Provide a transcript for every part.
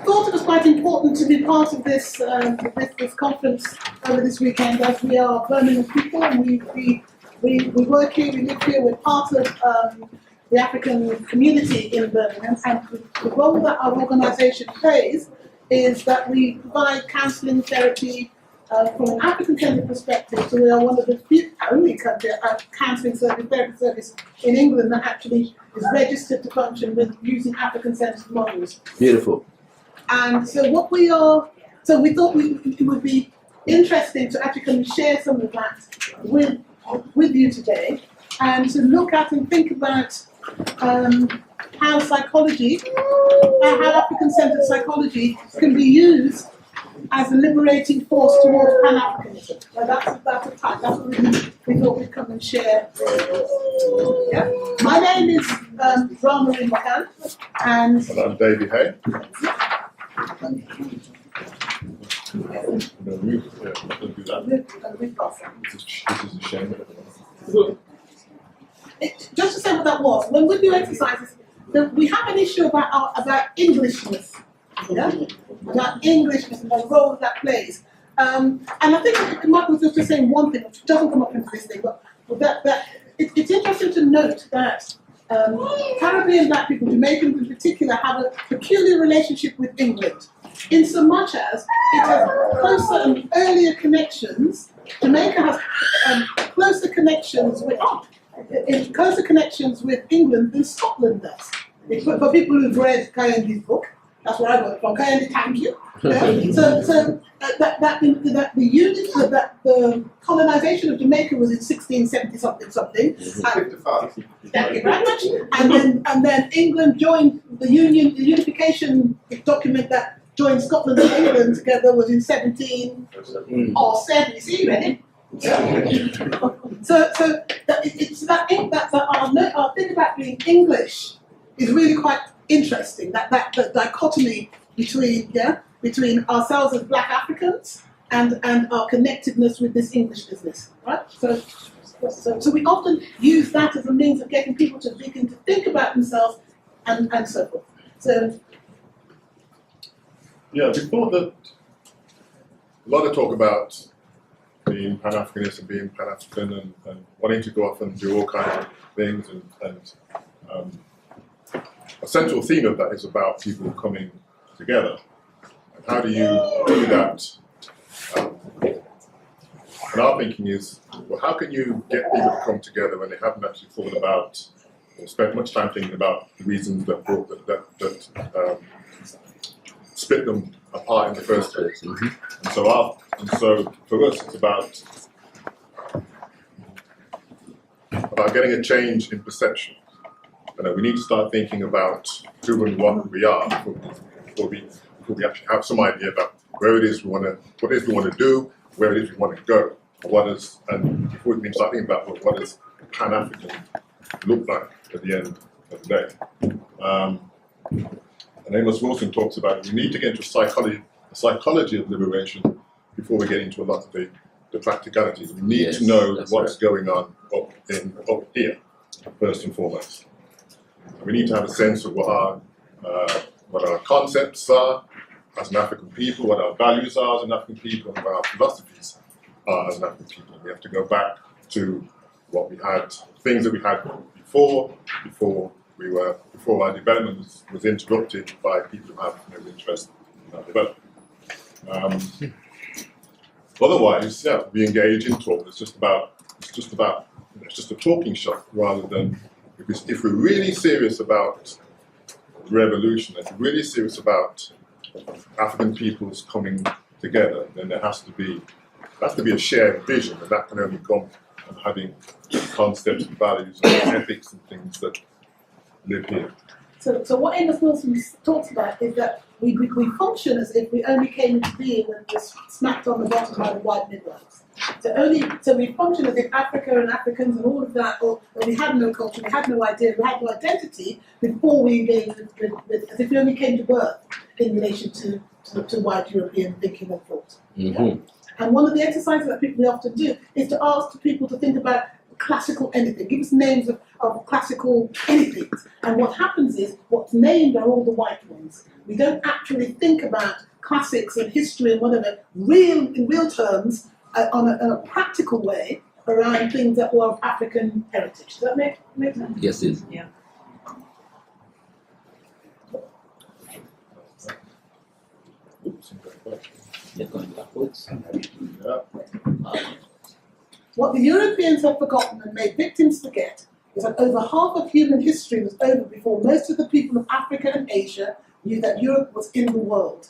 thought it was quite important to be part of this this conference over this weekend, as we are Birmingham people and we work here, we live here, we're part of the African community in Birmingham, and the role that our organisation plays is that we provide counselling, therapy from an African-centred perspective. So we are one of the few, only counselling service, therapy service in England that actually is registered to function with using African-centred models. Beautiful. And so what we are, so we thought it would be interesting to actually come and share some of that with you today, and to look at and think about how psychology, how African-centred psychology can be used as a liberating force towards Pan-Africanism. So that's what we thought we'd come and share. Yeah. My name is Rameri Moukam, and I'm Davy. Just to say what that was, when we do exercises, we have an issue about Englishness, yeah? About Englishness and the role that plays. And I think Michael was just saying one thing, which doesn't come up into this thing, but that it's interesting to note that Caribbean black people, Jamaicans in particular, have a peculiar relationship with England, in so much as it has closer and earlier connections. Jamaica has closer connections with England than Scotland does. For people who've read Kayendi's book, that's where I got it from. Kayendi, thank you. So the colonization of Jamaica was in 1670 something. Thank you very much. And then England joined the unification document that joined Scotland and England together was in 1707. See, you read it? So it's that our thing about being English is really quite interesting. That dichotomy between ourselves as Black Africans and our connectedness with this English business, right? So we often use that as a means of getting people to begin to think about themselves and so forth. So yeah, before a lot of talk about being Pan-Africanist and being Pan-African and wanting to go off and do all kinds of things, and a central theme of that is about people coming together. And how do you do that? And our thinking is, well, how can you get people to come together when they haven't actually thought about or spent much time thinking about the reasons that split them apart in the first place? And so for us, it's about getting a change in perception. We need to start thinking about who and what we are before we actually have some idea about where it is we want to do, where it is we want to go, and before we can start thinking about what does Pan-African look like at the end of the day. And Amos Wilson talks about we need to get into the psychology of liberation before we get into a lot of the practicalities. We need to know what's going on up here, first and foremost. We need to have a sense of what our concepts are as an African people, what our values are as an African people, and what our philosophies are as an African people. We have to go back to what we had, things that we had before our development was interrupted by people who have no interest in our development. Otherwise, we engage in talk. It's just a talking shop rather than. Because if we're really serious about revolution, if we're really serious about African peoples coming together, then there has to be a shared vision, and that can only come from having concepts and values and ethics and things that live here. So what Amos Wilson talks about is that we function as if we only came into being when we were smacked on the bottom by the white midwives. So we function as if Africa and Africans and all of that, or we had no culture, we had no idea, we had no identity before we engaged with as if we only came to birth in relation to white European thinking and thought. And one of the exercises that we often do is to ask people to think about classical anything. Give us names of classical anything. And what happens is, what's named are all the white ones. We don't actually think about classics and history and whatever in real terms on a practical way around things that were of African heritage. Does that make sense? Yes, it is. Yeah. They're going backwards. Yeah. What the Europeans have forgotten and made victims forget is that over half of human history was over before most of the people of Africa and Asia knew that Europe was in the world.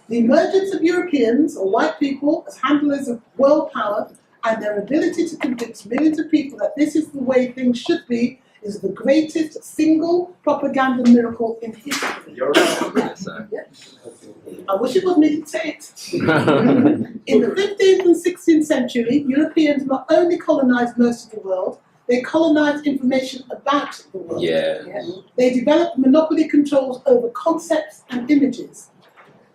The emergence of Europeans, or white people, as handlers of world power, and their ability to convince millions of people that this is the way things should be, is the greatest single propaganda miracle in history. Yes, sir. I wish it was me to say it. In the 15th and 16th century, Europeans not only colonized most of the world, they colonized information about the world. Yeah. They developed monopoly controls over concepts and images.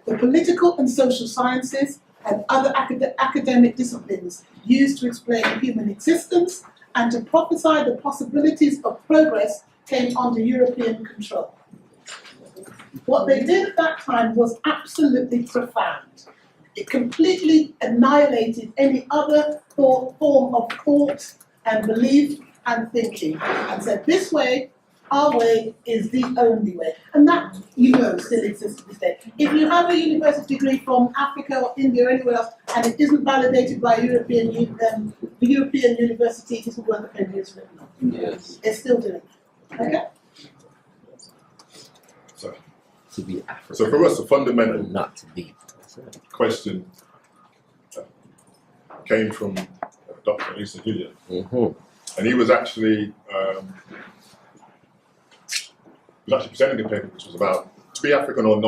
The political and social sciences and other academic disciplines used to explain human existence and to prophesy the possibilities of progress came under European control. What they did at that time was absolutely profound. It completely annihilated any other form of thought and belief and thinking, and said, this way, our way is the only way. And that, still exists to this day. If you have a university degree from Africa or India or anywhere else, and it isn't validated by European university, it isn't worth the penny it's written on. Yes. It's still doing it. Okay? So, To be African. so for us, the fundamental Not to be. That's right. question came from Dr. Lisa Hilliard. And he was actually presenting a paper which was about to be African or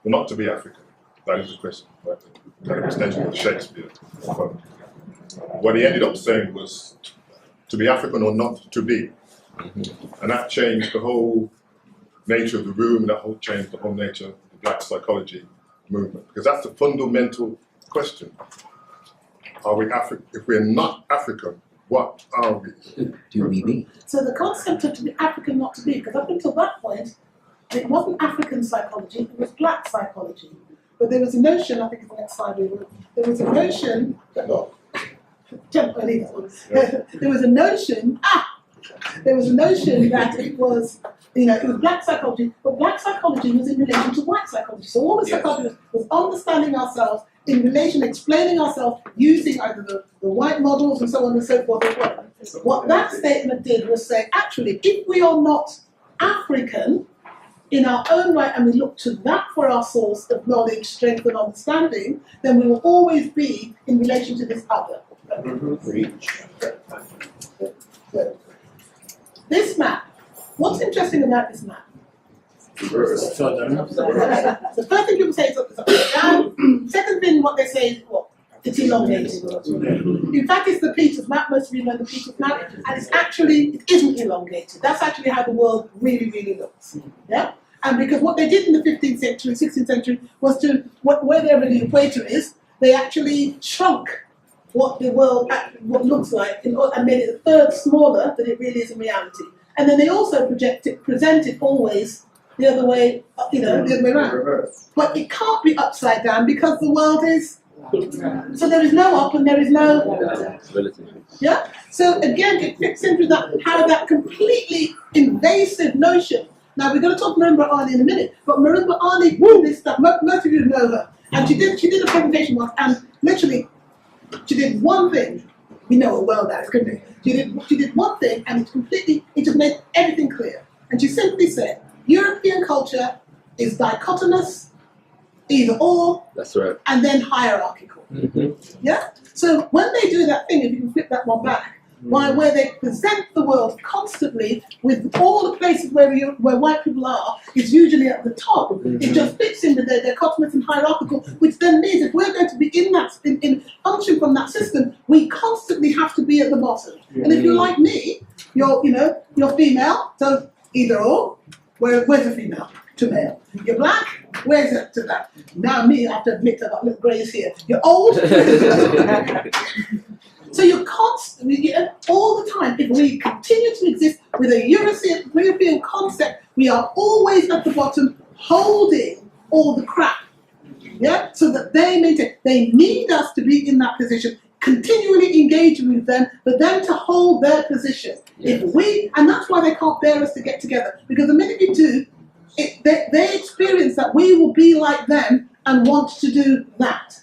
not to be African. That is the question, right? Kind of extension of Shakespeare. But what he ended up saying was to be African or not to be. And that changed the whole nature of the room, changed the whole nature of the black psychology movement. Because that's the fundamental question. Are we African? If we're not African, what are we? Do we be? So the concept of to be African, not to be, because up until that point, it wasn't African psychology, it was black psychology. But there was a notion, I think it's the next slide, there was a notion, there was a notion that it was, it was black psychology, but black psychology was in relation to white psychology. So all the psychology was understanding ourselves in relation, explaining ourselves using either the white models and so on and so forth. What that statement did was say, actually, if we are not African in our own right, and we look to that for our source of knowledge, strength, and understanding, then we will always be in relation to this other. This map, what's interesting about this map? The first thing people say is upside down. Second thing, what they say is what? It's elongated. In fact, it's the Peters map. Most of you know the Peters map, and it isn't elongated. That's actually how the world really, really looks. Yeah. And because what they did in the 15th century, 16th century, was to wherever the equator is, they actually shrunk what the world looks like and made it a third smaller than it really is in reality. And then they also presented always the other way, the other way around. But it can't be upside down because the world is. So there is no up and there is no. Yeah. So again, it fits into how that completely invasive notion. Now we're going to talk Marimba Ani in a minute, but Marimba Ani did this stuff. Most of you know her, and she did a presentation once, and literally, she did one thing. We know her well, that couldn't we? She did one thing, and it just made everything clear. And she simply said, European culture is dichotomous, either or, that's right, and then hierarchical. Yeah. So when they do that thing, if you can flip that one back. Where they present the world constantly with all the places where white people are is usually at the top. It just fits in with their dichotomous and hierarchical, which then means if we're going to be in function from that system, we constantly have to be at the bottom. And if you're like me, you're female, so either or. Where's the female? To male. You're black. Where's it to that? Now me, I have to admit, I've got little greys here. You're old. So you're constantly, all the time, if we continue to exist with a European concept, we are always at the bottom holding all the crap. Yeah, so that they maintain. They need us to be in that position, continually engaging with them, but them to hold their position. If we, and that's why they can't bear us to get together, because the minute we do, they experience that we will be like them and want to do that.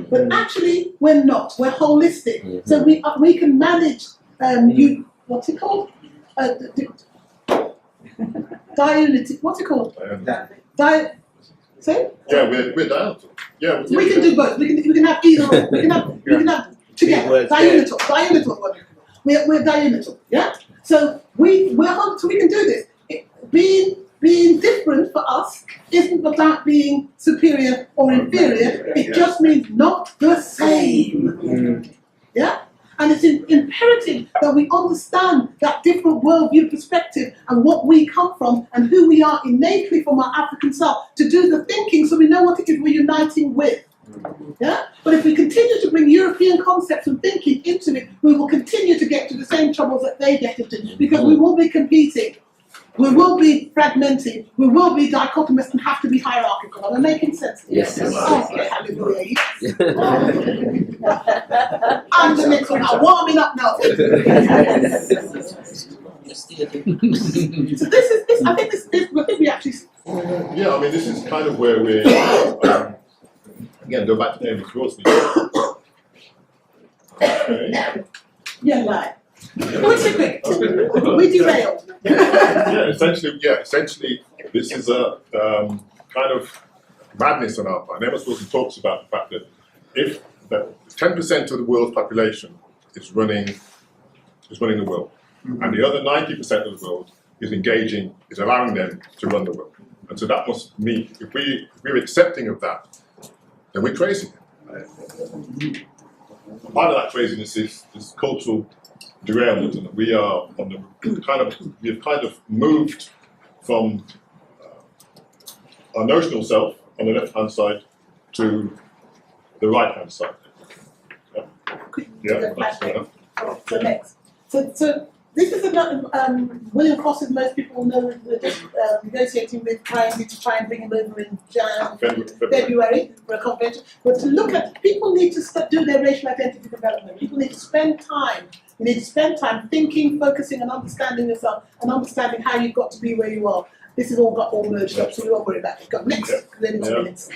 But actually, we're not. We're holistic. So we can manage. What's it called? Diunity. What's it called? Say? Yeah, we're down. Yeah, We can do both. We can have either or. We can have together. Diunital. We're diunital. Yeah. So we can do this. Being different for us isn't about being superior or inferior. It just means not the same. Yeah. And it's imperative that we understand that different worldview perspective and what we come from and who we are innately from our African self to do the thinking so we know what it is we're uniting with. Yeah? But if we continue to bring European concepts and thinking into it, we will continue to get to the same troubles that they get into because we will be competing. We will be fragmenting, we will be dichotomous and have to be hierarchical. Am I making sense? Yes. Okay, hallelujah. I'm the next one. I'm warming up now. So this is, I think we actually... Yeah, I mean, this is kind of where we're, again, go back to the Amos Wilson. Okay. Yeah, like. What's it quick? We derailed. Essentially, this is a kind of madness on our part. Amos Wilson talks about the fact that if 10% of the world's population is running the world, and the other 90% of the world is allowing them to run the world. And so that must mean, if we're accepting of that, then we're crazy. Part of that craziness is this cultural derailment, and we are on the we've kind of moved from our notional self on the left-hand side to the right-hand side. So next. So this is about William Cross's. Most people know we're just negotiating with trying to bring him over in February for a convention. But to look at, people need to do their racial identity development. People need to spend time. You need to spend time thinking, focusing, and understanding yourself, and understanding how you've got to be where you are. This is all merged up, so we won't worry about it. Go next, minutes.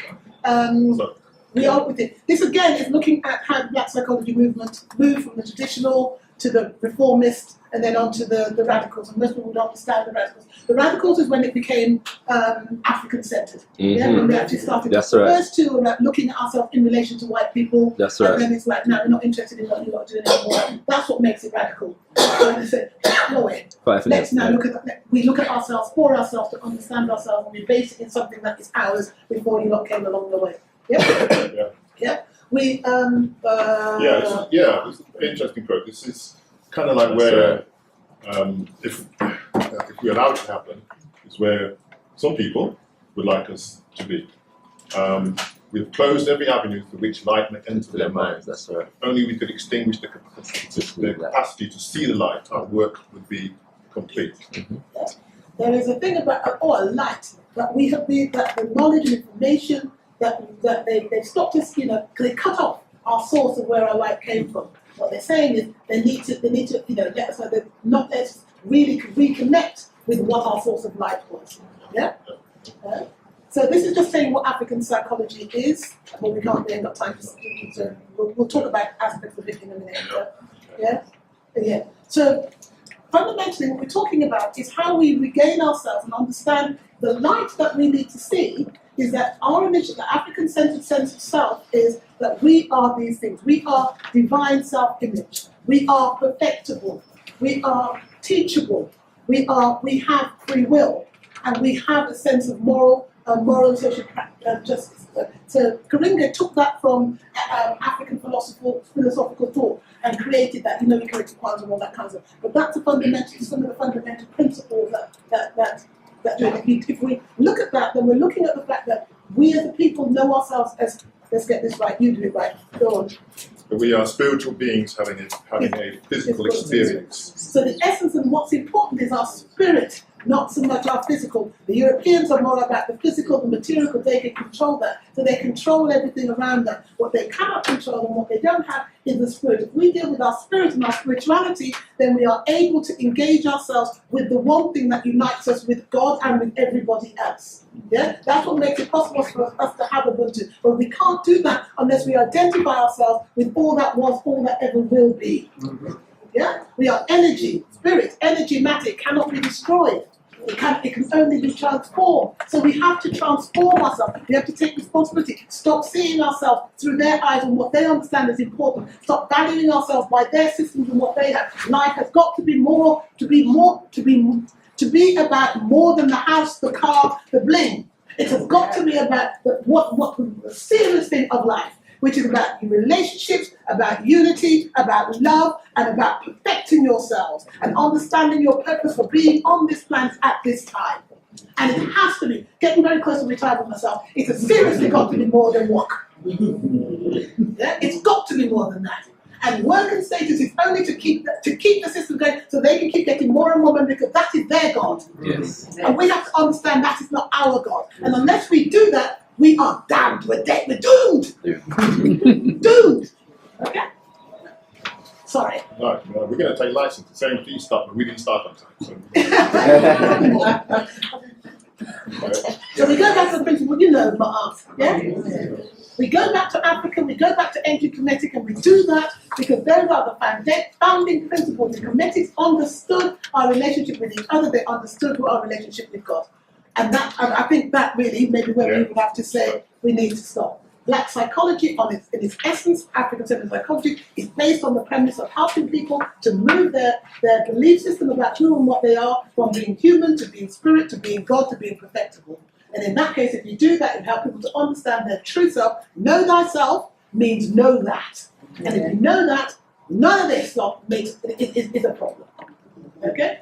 We are with it. This again is looking at how the Black psychology movement moved from the traditional to the reformist and then on to the radicals. And most people don't understand the radicals. The radicals is when it became African-centered. Yeah, when we actually started. That's the right. first two were looking at ourselves in relation to white people. That's right. And then it's like, no, we're not interested in what you lot are doing anymore. That's what makes it radical. So they said, no way. Let's now look at that. We look at ourselves for ourselves to understand ourselves, and we base it in something that is ours before you lot came along the way. Yeah. Yeah. We it's an interesting quote. This is kind of like where, if we allow it to happen, is where some people would like us to be. We've closed every avenue through which light may enter their minds. That's right. If only we could extinguish the capacity to see the light, our work would be complete. There is a thing about a light that we have been, that the knowledge and information that they stopped us, they cut off our source of where our light came from. What they're saying is they need to let us know that not let us really reconnect with what our source of light was. Yeah. So this is just saying what African psychology is, but we ain't got time to we'll talk about aspects of it in a minute. Yeah. So fundamentally, what we're talking about is how we regain ourselves and understand the light that we need to see. Is that our initial, the African-centered sense of self is that we are these things. We are divine self-image. We are perfectible. We are teachable. We have free will, and we have a sense of moral and social justice. So Karinga took that from African philosophical thought and created that. We created quantum and all that kind of stuff. But that's some of the fundamental principles that if we look at that, then we're looking at the fact that we as a people know ourselves as, let's get this right, you do it right, go on. But we are spiritual beings having a physical experience. So the essence and what's important is our spirit, not so much our physical. The Europeans are more about the physical, the material, because they can control that. So they control everything around them. What they cannot control and what they don't have is the spirit. If we deal with our spirit and our spirituality, then we are able to engage ourselves with the one thing that unites us with God and with everybody else. Yeah, that's what makes it possible for us to have Ubuntu. But we can't do that unless we identify ourselves with all that was, all that ever will be. Yeah, we are energy, spirit, energy matter. It cannot be destroyed. It can only be transformed. So we have to transform ourselves. We have to take responsibility. Stop seeing ourselves through their eyes and what they understand is important. Stop valuing ourselves by their systems and what they have. Life has got to be more, to be about more than the house, the car, the bling. It has got to be about the serious thing of life, which is about relationships, about unity, about love, and about perfecting yourselves and understanding your purpose for being on this planet at this time. And it has to be, getting very close to retirement myself, it has seriously got to be more than work. Yeah? It's got to be more than that. And work and status is only to keep the system going so they can keep getting more and more money because that is their God. Yes. And we have to understand that is not our God. And unless we do that, we are damned. We're dead. We're doomed. Doomed. Okay? Sorry. Right, we're going to take license. The same please start, but we didn't start on time. So we go back to the principle, you know, Ma'at, yeah? We go back to Africa, we go back to ancient Kemetic, and we do that because those are the founding principles. The Kemetics understood our relationship with each other, they understood our relationship with God. And that, I think that really maybe where we would have to say we need to stop. Black psychology, in its essence, African-centered psychology, is based on the premise of helping people to move their belief system about who and what they are from being human to being spirit to being God to being perfectible. And in that case, if you do that, it helps people to understand their true self. Know thyself means know that. And if you know that, none of this stuff is a problem. Okay?